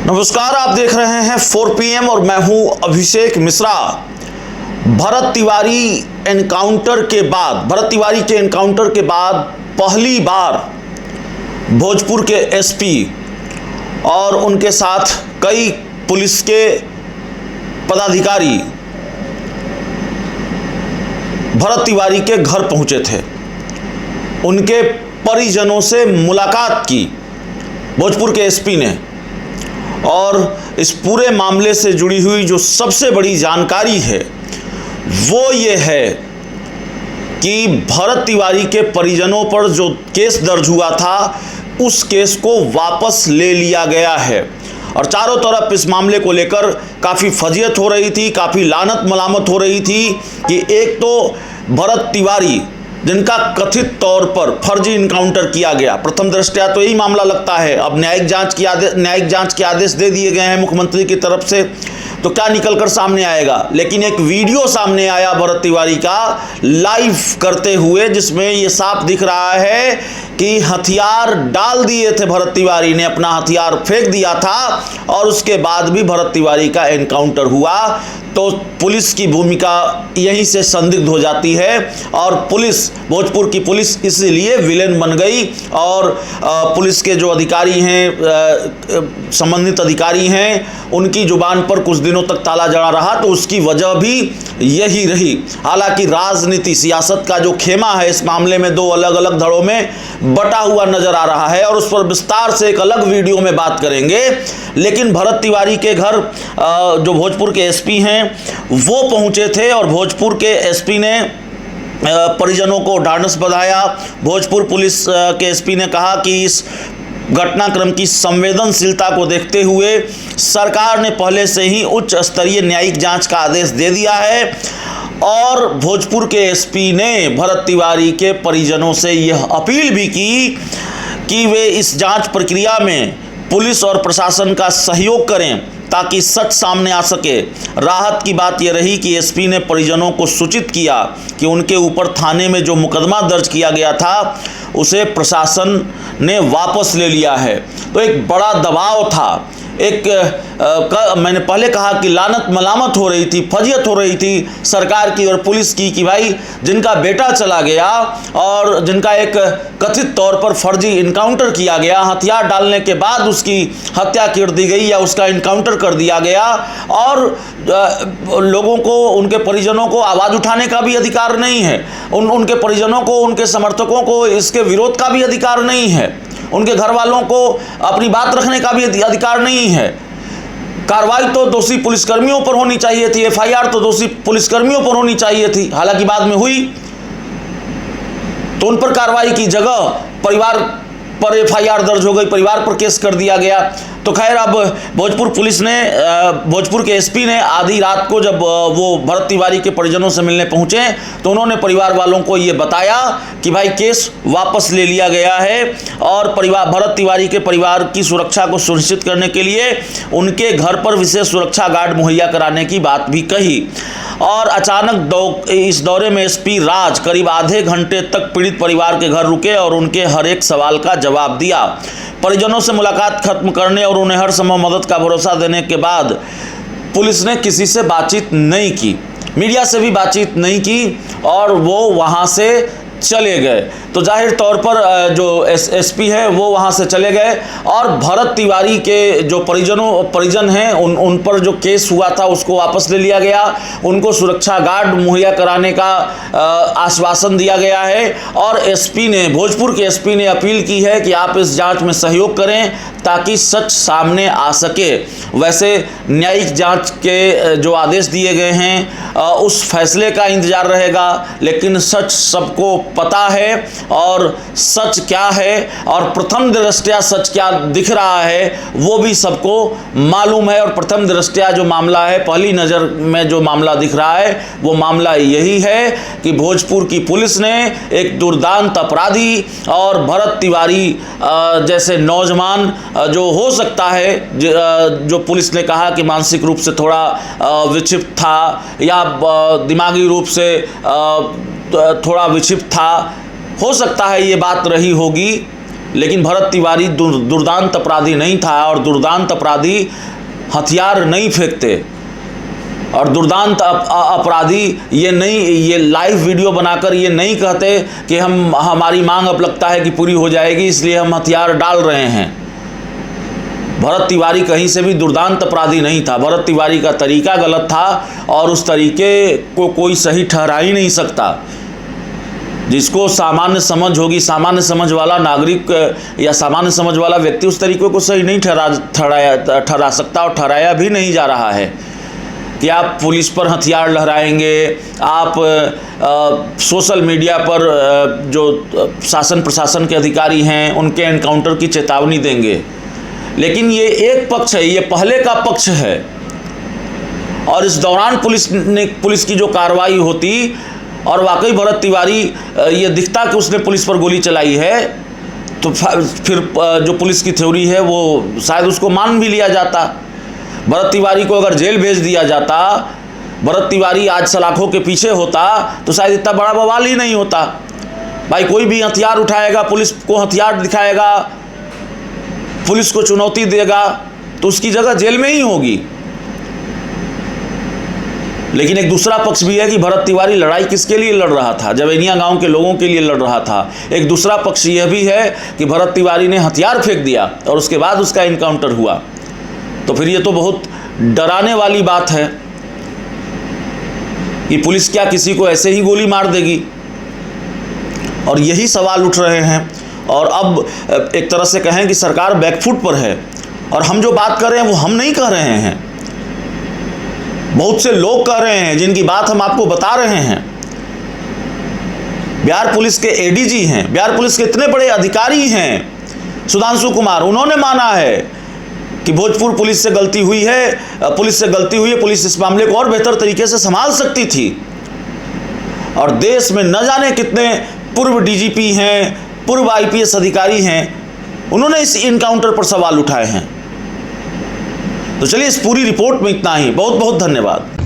नमस्कार, आप देख रहे हैं 4 PM और मैं हूं अभिषेक मिश्रा। भरत तिवारी के एनकाउंटर के बाद पहली बार भोजपुर के एसपी और उनके साथ कई पुलिस के पदाधिकारी भरत तिवारी के घर पहुंचे थे। उनके परिजनों से मुलाकात की भोजपुर के एसपी ने और इस पूरे मामले से जुड़ी हुई जो सबसे बड़ी जानकारी है वो ये है कि भरत तिवारी के परिजनों पर जो केस दर्ज हुआ था उस केस को वापस ले लिया गया है। और चारों तरफ इस मामले को लेकर काफ़ी फजीयत हो रही थी, काफ़ी लानत मलामत हो रही थी कि एक तो भरत तिवारी जिनका कथित तौर पर फर्जी इनकाउंटर किया गया, प्रथम दृष्टया तो यही मामला लगता है। अब न्यायिक जांच के आदेश दे दिए गए हैं मुख्यमंत्री की तरफ से, तो क्या निकलकर सामने आएगा। लेकिन एक वीडियो सामने आया भरत तिवारी का लाइव करते हुए, जिसमें ये साफ दिख रहा है कि हथियार डाल दिए थे भरत तिवारी ने, अपना हथियार फेंक दिया था और उसके बाद भी भरत तिवारी का एनकाउंटर हुआ। तो पुलिस की भूमिका यहीं से संदिग्ध हो जाती है और भोजपुर की पुलिस इसलिए विलेन बन गई। और पुलिस के जो अधिकारी हैं, संबंधित अधिकारी हैं, उनकी जुबान पर कुछ दिनों तक ताला जड़ा रहा, तो उसकी वजह भी यही रही। हालांकि राजनीति, सियासत का जो खेमा है इस मामले में दो अलग अलग धड़ों में बटा हुआ नजर आ रहा है और उस पर विस्तार से एक अलग वीडियो में बात करेंगे। लेकिन भरत तिवारी के घर जो भोजपुर के एसपी हैं वो पहुंचे थे और भोजपुर के एसपी ने परिजनों को ढांढस बंधाया। भोजपुर पुलिस के एसपी ने कहा कि इस घटनाक्रम की संवेदनशीलता को देखते हुए सरकार ने पहले से ही उच्च स्तरीय न्यायिक जांच का आदेश दे दिया है। और भोजपुर के एसपी ने भरत तिवारी के परिजनों से यह अपील भी की कि वे इस जांच प्रक्रिया में पुलिस और प्रशासन का सहयोग करें ताकि सच सामने आ सके। राहत की बात यह रही कि एसपी ने परिजनों को सूचित किया कि उनके ऊपर थाने में जो मुकदमा दर्ज किया गया था उसे प्रशासन ने वापस ले लिया है। तो एक बड़ा दबाव था, मैंने पहले कहा कि लानत मलामत हो रही थी, फजीयत हो रही थी सरकार की और पुलिस की कि भाई जिनका बेटा चला गया और जिनका एक कथित तौर पर फर्जी इनकाउंटर किया गया, हथियार डालने के बाद उसकी हत्या कर दी गई या उसका इनकाउंटर कर दिया गया, और लोगों को, उनके परिजनों को आवाज़ उठाने का भी अधिकार नहीं है, उनके परिजनों को, उनके समर्थकों को इसके विरोध का भी अधिकार नहीं है, उनके घर वालों को अपनी बात रखने का भी अधिकार नहीं है। कार्रवाई तो दोषी पुलिसकर्मियों पर होनी चाहिए थी, FIR तो दोषी पुलिसकर्मियों पर होनी चाहिए थी, हालांकि बाद में हुई। तो उन पर कार्रवाई की जगह परिवार पर FIR दर्ज हो गई, परिवार पर केस कर दिया गया। तो खैर, अब भोजपुर के एसपी ने आधी रात को जब वो भरत तिवारी के परिजनों से मिलने पहुंचे तो उन्होंने परिवार वालों को ये बताया कि भाई केस वापस ले लिया गया है और भरत तिवारी के परिवार की सुरक्षा को सुनिश्चित करने के लिए उनके घर पर विशेष सुरक्षा गार्ड मुहैया कराने की बात भी कही। और अचानक इस दौरे में एसपी राज करीब आधे घंटे तक पीड़ित परिवार के घर रुके और उनके हर एक सवाल का जवाब दिया। परिजनों से मुलाकात खत्म करने और उन्हें हर संभव मदद का भरोसा देने के बाद पुलिस ने किसी से बातचीत नहीं की, मीडिया से भी बातचीत नहीं की और वो वहाँ से चले गए। तो जाहिर तौर पर जो एसपी है वो वहाँ से चले गए और भरत तिवारी के जो परिजन हैं उन पर जो केस हुआ था उसको वापस ले लिया गया। उनको सुरक्षा गार्ड मुहैया कराने का आश्वासन दिया गया है और भोजपुर के एसपी ने अपील की है कि आप इस जांच में सहयोग करें ताकि सच सामने आ सके। वैसे न्यायिक जांच के जो आदेश दिए गए हैं उस फैसले का इंतजार रहेगा, लेकिन सच सबको पता है और सच क्या है और प्रथम दृष्टया सच क्या दिख रहा है वो भी सबको मालूम है। और प्रथम दृष्टया जो मामला है, पहली नज़र में जो मामला दिख रहा है वो मामला यही है कि भोजपुर की पुलिस ने एक दुर्दांत अपराधी और भरत तिवारी जैसे नौजवान जो हो सकता है, जो पुलिस ने कहा कि मानसिक रूप से थोड़ा विक्षिप्त था या दिमागी रूप से थोड़ा विक्षिप्त था, हो सकता है ये बात रही होगी, लेकिन भरत तिवारी दुर्दांत अपराधी नहीं था, और दुर्दांत अपराधी हथियार नहीं फेंकते, और दुर्दांत अपराधी ये लाइव वीडियो बनाकर ये नहीं कहते कि हमारी मांग अब लगता है कि पूरी हो जाएगी इसलिए हम हथियार डाल रहे हैं। भरत तिवारी कहीं से भी दुर्दांत अपराधी नहीं था। भरत तिवारी का तरीका गलत था और उस तरीके को कोई सही ठहरा ही नहीं सकता। जिसको सामान्य समझ होगी, सामान्य समझ वाला नागरिक या सामान्य समझ वाला व्यक्ति उस तरीके को सही नहीं ठहरा सकता, और ठहराया भी नहीं जा रहा है कि आप पुलिस पर हथियार लहराएंगे, आप सोशल मीडिया पर जो शासन प्रशासन के अधिकारी हैं उनके एनकाउंटर की चेतावनी देंगे। लेकिन ये एक पक्ष है, ये पहले का पक्ष है, और इस दौरान पुलिस की जो कार्रवाई होती और वाकई भरत तिवारी ये दिखता कि उसने पुलिस पर गोली चलाई है, तो फिर जो पुलिस की थ्योरी है वो शायद उसको मान भी लिया जाता। भरत तिवारी को अगर जेल भेज दिया जाता, भरत तिवारी आज सलाखों के पीछे होता, तो शायद इतना बड़ा बवाल ही नहीं होता। भाई कोई भी हथियार उठाएगा, पुलिस को हथियार दिखाएगा, पुलिस को चुनौती देगा, तो उसकी जगह जेल में ही होगी। लेकिन एक दूसरा पक्ष भी है कि भरत तिवारी लड़ाई किसके लिए लड़ रहा था? जवेनिया गांव के लोगों के लिए लड़ रहा था। एक दूसरा पक्ष यह भी है कि भरत तिवारी ने हथियार फेंक दिया और उसके बाद उसका इनकाउंटर हुआ। तो फिर ये तो बहुत डराने वाली बात है कि पुलिस क्या किसी को ऐसे ही गोली मार देगी? और यही सवाल उठ रहे हैं। और अब एक तरह से कहें कि सरकार बैकफुट पर है, और हम जो बात कर रहे हैं वो हम नहीं कह रहे हैं, बहुत से लोग कह रहे हैं जिनकी बात हम आपको बता रहे हैं। बिहार पुलिस के एडीजी हैं, बिहार पुलिस के इतने बड़े अधिकारी हैं सुधांशु कुमार, उन्होंने माना है कि भोजपुर पुलिस से गलती हुई है, पुलिस इस मामले को और बेहतर तरीके से संभाल सकती थी। और देश में न जाने कितने पूर्व डीजीपी हैं, पूर्व आईपीएस अधिकारी हैं, उन्होंने इस इनकाउंटर पर सवाल उठाए हैं। तो चलिए, इस पूरी रिपोर्ट में इतना ही। बहुत बहुत धन्यवाद।